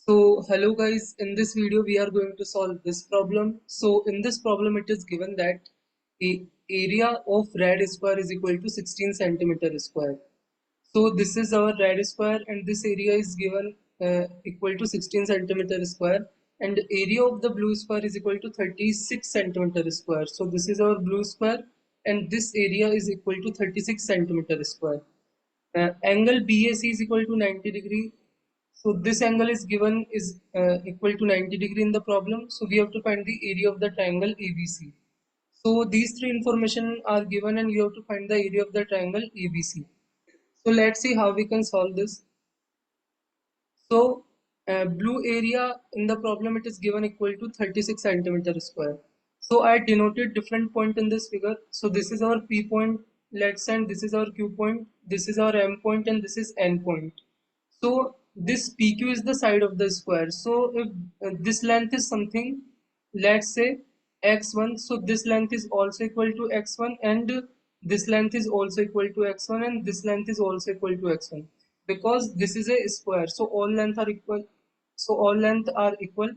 So hello guys, in this video we are going to solve this problem. So in this problem it is given that a area of rad square is equal to 16 centimeter square. So this is our rad square and this area is given equal to 16 centimeter square, and area of the blue square is equal to 36 centimeter square. So this is our blue square and this area is equal to 36 centimeter square. Angle BAC is equal to 90 degree. So this angle is given is equal to 90 degree in the problem. So we have to find the area of the triangle ABC. So these three information are given and we have to find the area of the triangle ABC. So let's see how we can solve this. So blue area in the problem it is given equal to 36 centimeter square. So I denoted different point in this figure. So this is our P point, let's say, and this is our Q point, this is our M point, and this is N point. So this PQ is the side of the square. So if this length is something, let's say x1, so this length is also equal to x1, and this length is also equal to x1, and this length is also equal to x1, because this is a square. So all length are equal. So all length are equal.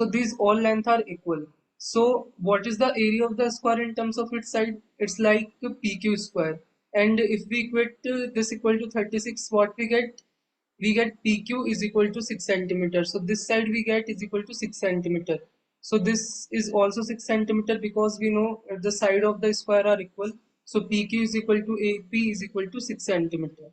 So these all length are equal. So what is the area of the square in terms of its side? It's like PQ square. And if we equate this equal to 36, what we get? We get PQ is equal to 6 centimeter. So this side we get is equal to 6 centimeter. So this is also 6 centimeter because we know the side of the square are equal. So PQ is equal to AP is equal to 6 centimeter.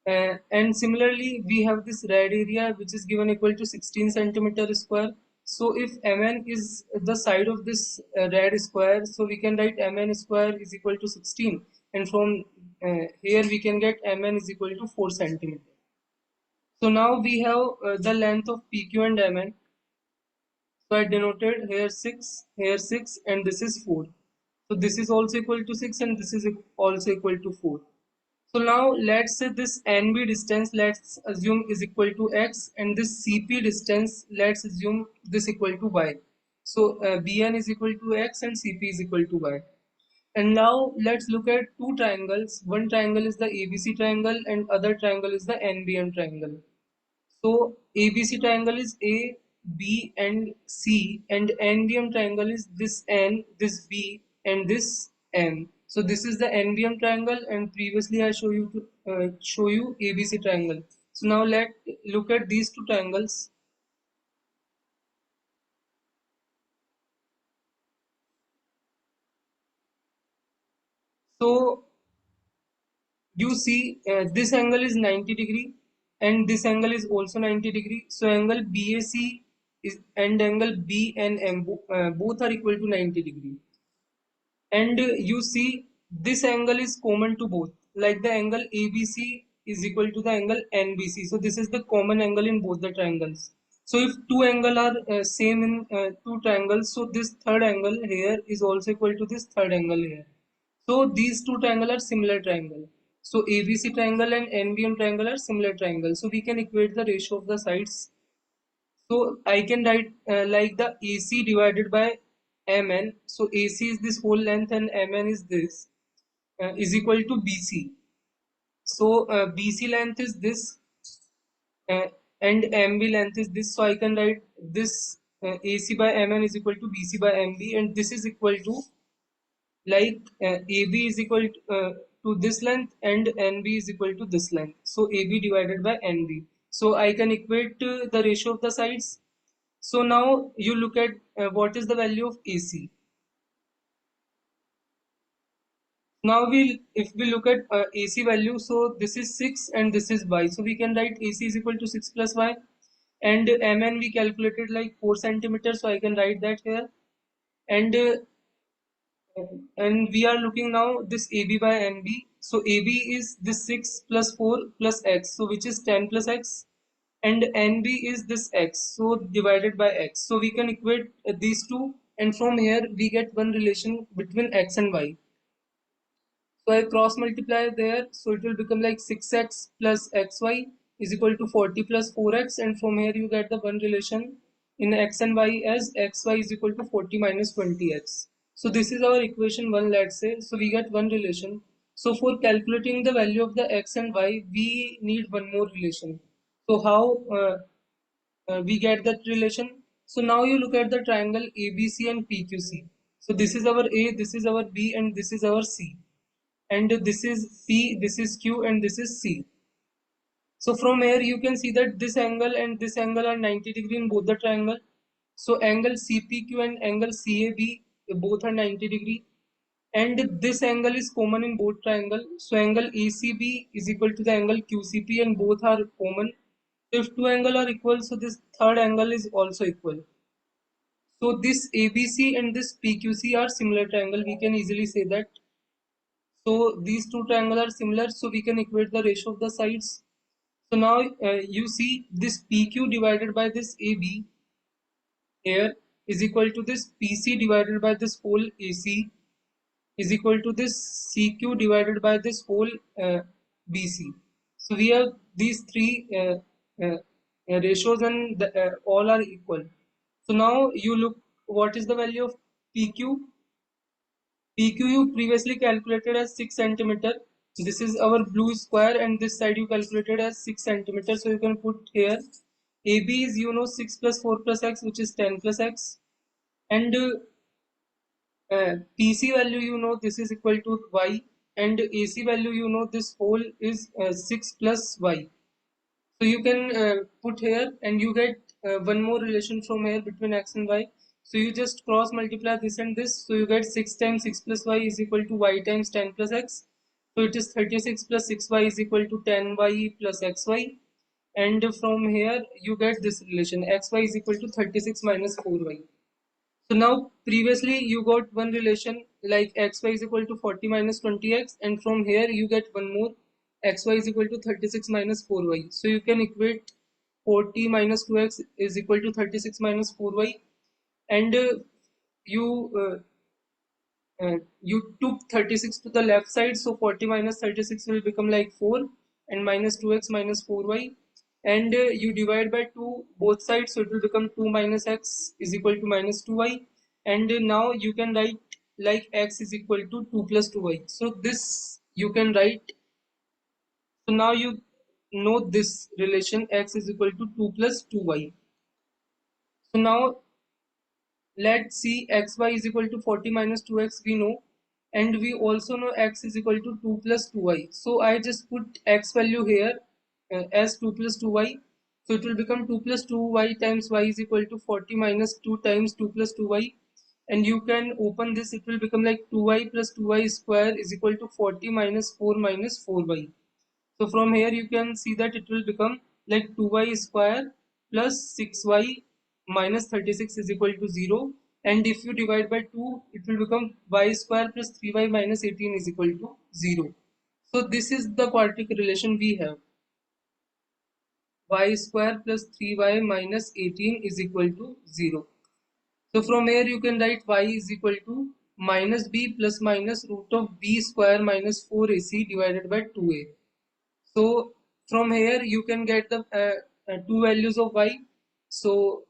And similarly, we have this rad area which is given equal to 16 centimeter square. So if Mn is the side of this rad square, so we can write Mn square is equal to 16. And from here we can get Mn is equal to 4 centimeter. So now we have the length of PQ and Mn. So I denoted here 6, and this is 4. So this is also equal to 6 and this is also equal to 4. So now let's say this NB distance, let's assume is equal to X, and this CP distance, let's assume this equal to Y. So BN is equal to X and CP is equal to Y. And now let's look at two triangles. One triangle is the ABC triangle and other triangle is the NBN triangle. So ABC triangle is A, B and C, and NBM triangle is this N, this B and this M. So this is the NBM triangle, and previously I show you ABC triangle. So now let look at these two triangles. So you see this angle is 90 degree and this angle is also 90 degree. So angle BAC is and angle BNM both are equal to 90 degree. And you see this angle is common to both, like the angle ABC is equal to the angle NBC. So this is the common angle in both the triangles. So if two angle are same in two triangles, so this third angle here is also equal to this third angle here. So these two triangle are similar triangle. So ABC triangle and NBM triangle are similar triangle. So we can equate the ratio of the sides. So I can write like the AC divided by MN. So AC is this whole length and MN is this is equal to BC. So BC length is this uh, and MB length is this. So I can write this AC by MN is equal to BC by MB, and this is equal to like AB is equal to this length and NB is equal to this length. So AB divided by NB. So I can equate the ratio of the sides. So now you look at what is the value of AC. Now if we look at AC value, so this is 6 and this is Y. So we can write AC is equal to 6 plus Y, and MN we calculated like 4 centimeters. So I can write that here. And we are looking now this AB by NB. So AB is this 6 plus 4 plus X. So which is 10 plus X, and NB is this X. So divided by X. So we can equate these two, and from here we get one relation between X and Y. So I cross multiply there, so it will become like 6x plus xy is equal to 40 plus 4x, and from here you get the one relation in x and y as xy is equal to 40 minus 20x. So this is our equation 1, let's say. So we get one relation. So for calculating the value of the x and y, we need one more relation. So how we get that relation? So now you look at the triangle ABC and PQC. So this is our A, this is our B, and this is our C. And this is P, this is Q, and this is C. So from here you can see that this angle and this angle are 90 degree in both the triangle. So angle CPQ and angle CAB both are 90 degree. And this angle is common in both triangle. So angle ACB is equal to the angle QCP and both are common. If two angles are equal, so this third angle is also equal. So this ABC and this PQC are similar triangle. We can easily say that. So these two triangles are similar. So we can equate the ratio of the sides. So now you see this PQ divided by this AB here is equal to this PC divided by this whole AC is equal to this CQ divided by this whole BC. So we have these three ratios and all are equal. So now you look what is the value of PQ. PQ you previously calculated as 6 centimeter. This is our blue square and this side you calculated as 6 centimeter. So you can put here AB is 6 plus 4 plus x which is 10 plus x and PC value this is equal to y and AC value this whole is 6 plus y. So you can put here and you get one more relation from here between x and y. So you just cross multiply this and this. So you get 6 times 6 plus y is equal to y times 10 plus x. So it is 36 plus 6y is equal to 10y plus xy. And from here you get this relation xy is equal to 36 minus 4y. So now previously you got one relation like xy is equal to 40 minus 20x and from here you get one more xy is equal to 36 minus 4y. So you can equate 40 minus 2x is equal to 36 minus 4y and you you took 36 to the left side, so 40 minus 36 will become like 4 and minus 2x minus 4y and you divide by 2 both sides, so it will become 2 minus x is equal to minus 2y and now you can write like x is equal to 2 plus 2y. So this you can write. So now you know this relation x is equal to 2 plus 2y. So now let's see xy is equal to 40 minus 2x we know and we also know x is equal to 2 plus 2y. So I just put x value here as 2 plus 2y. So it will become 2 plus 2y times y is equal to 40 minus 2 times 2 plus 2y and you can open this, it will become like 2y plus 2y square is equal to 40 minus 4 minus 4y. So from here you can see that it will become like 2y square plus 6y minus 36 is equal to 0 and if you divide by 2 it will become y square plus 3y minus 18 is equal to 0. So this is the quadratic relation we have. Y square plus 3y minus 18 is equal to 0. So from here you can write y is equal to minus b plus minus root of b square minus 4ac divided by 2a. So from here you can get the two values of y. So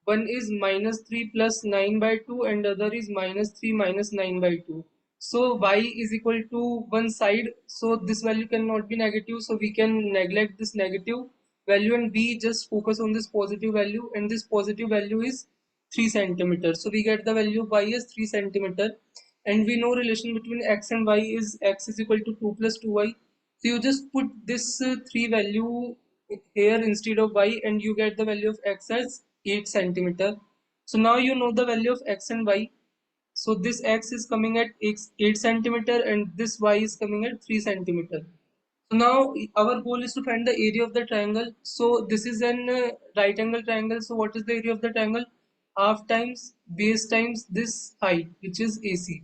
one is minus 3 plus 9 by 2 and other is minus 3 minus 9 by 2. So y is equal to one side. So this value cannot be negative. So we can neglect this negative value and we just focus on this positive value and this positive value is 3 centimeters. So we get the value of y as 3 centimeter and we know relation between x and y is x is equal to 2 plus 2y. So you just put this 3 value here instead of y and you get the value of x as 8 centimeter. So now you know the value of x and y. So this x is coming at 8 centimeter and this y is coming at 3 centimeter. So now our goal is to find the area of the triangle. So this is an right angle triangle. So what is the area of the triangle? Half times base times this height which is AC.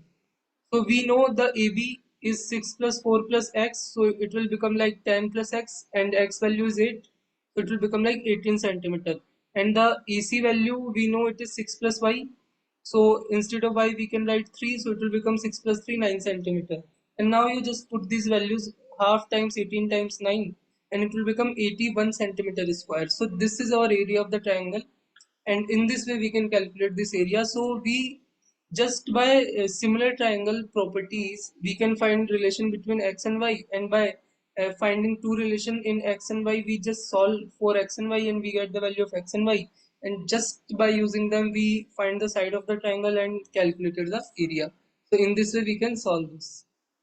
So we know the AB is 6 plus 4 plus x. So it will become like 10 plus x and x value is 8. So it will become like 18 centimeter. And the AC value we know it is 6 plus y. So instead of y we can write 3. So it will become 6 plus 3 9 centimeter. And now you just put these values half times 18 times 9 and it will become 81 centimeter square. So this is our area of the triangle and in this way we can calculate this area. So we just by similar triangle properties we can find relation between x and y and by finding two relation in x and y, we just solve for x and y and we get the value of x and y. And just by using them, we find the side of the triangle and calculated the area. So in this way, we can solve this.